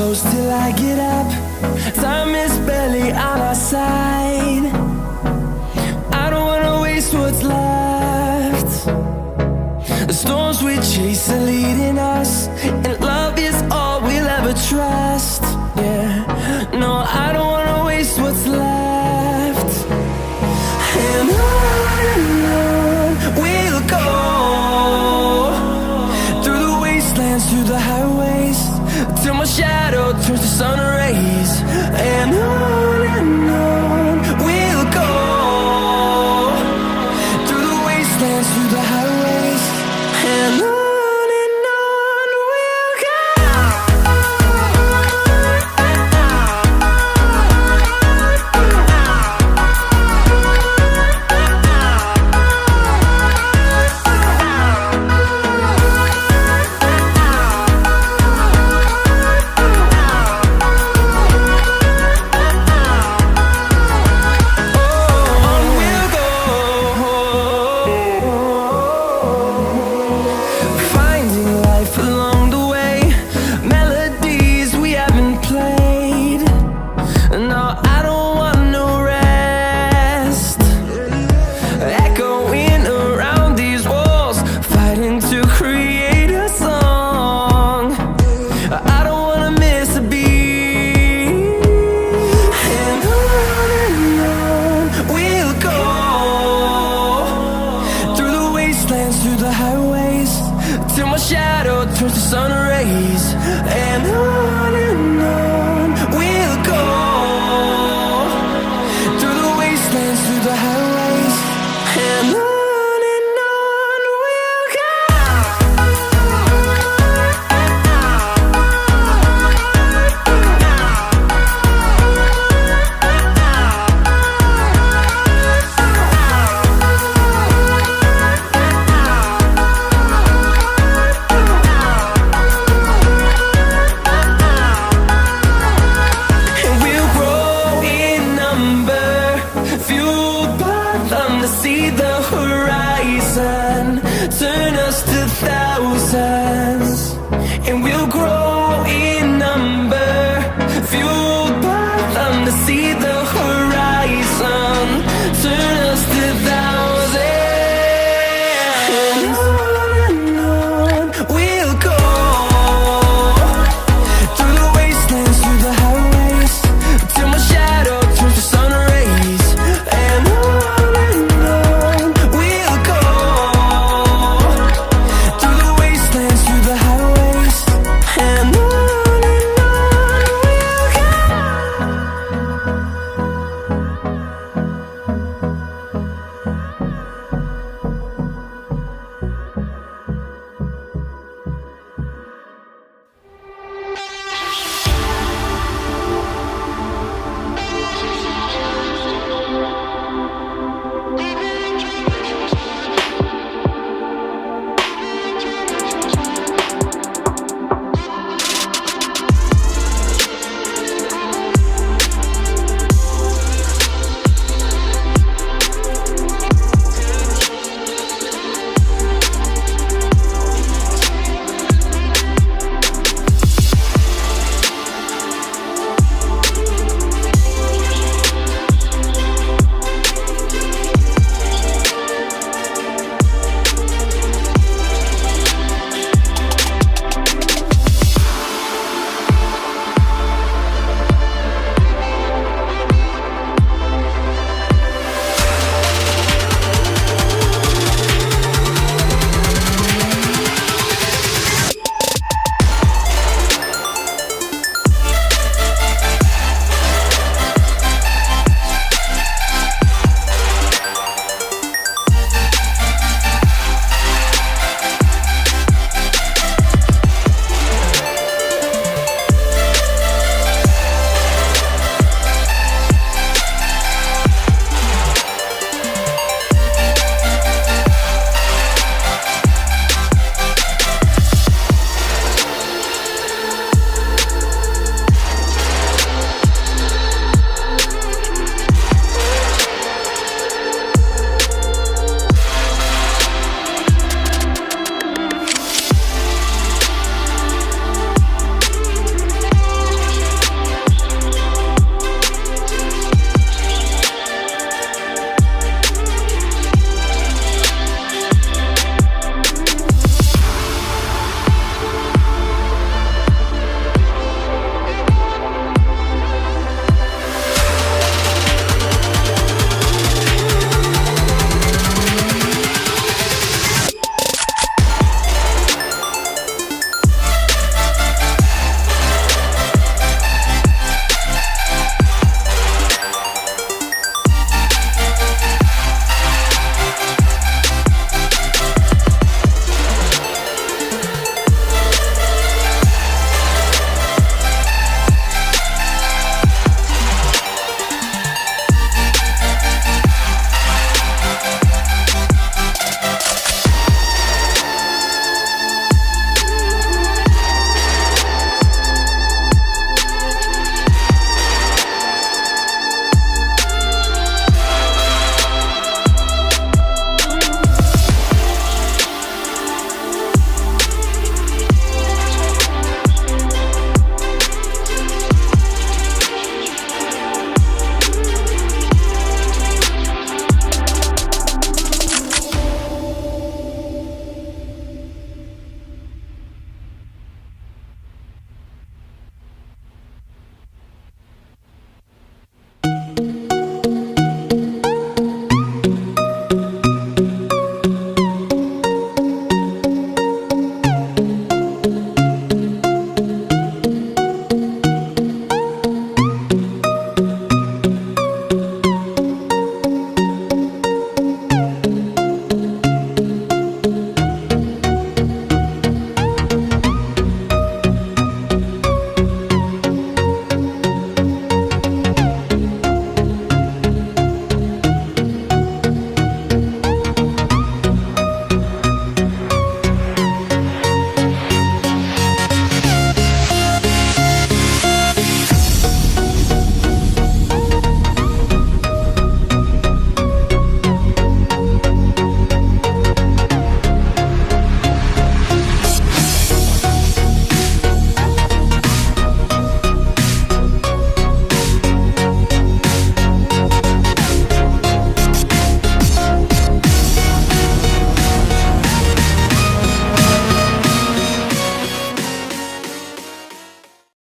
close till I get up. Time is barely on our side. I don't wanna waste what's left. The storms we chase are leading us, and love is all we'll ever trust. Yeah, no, I don't wanna waste what's left. And on we'll go, through the wastelands, through the highways, till my shadow turns to sun rays. And on we'll go, through the wastelands, through the highways, and on we'll go. Through the highways, till my shadow turns to sun rays. And on we'll go, through the wastelands, through the highways, and on we'll go. See the horizon turn us to thousands, and we'll grow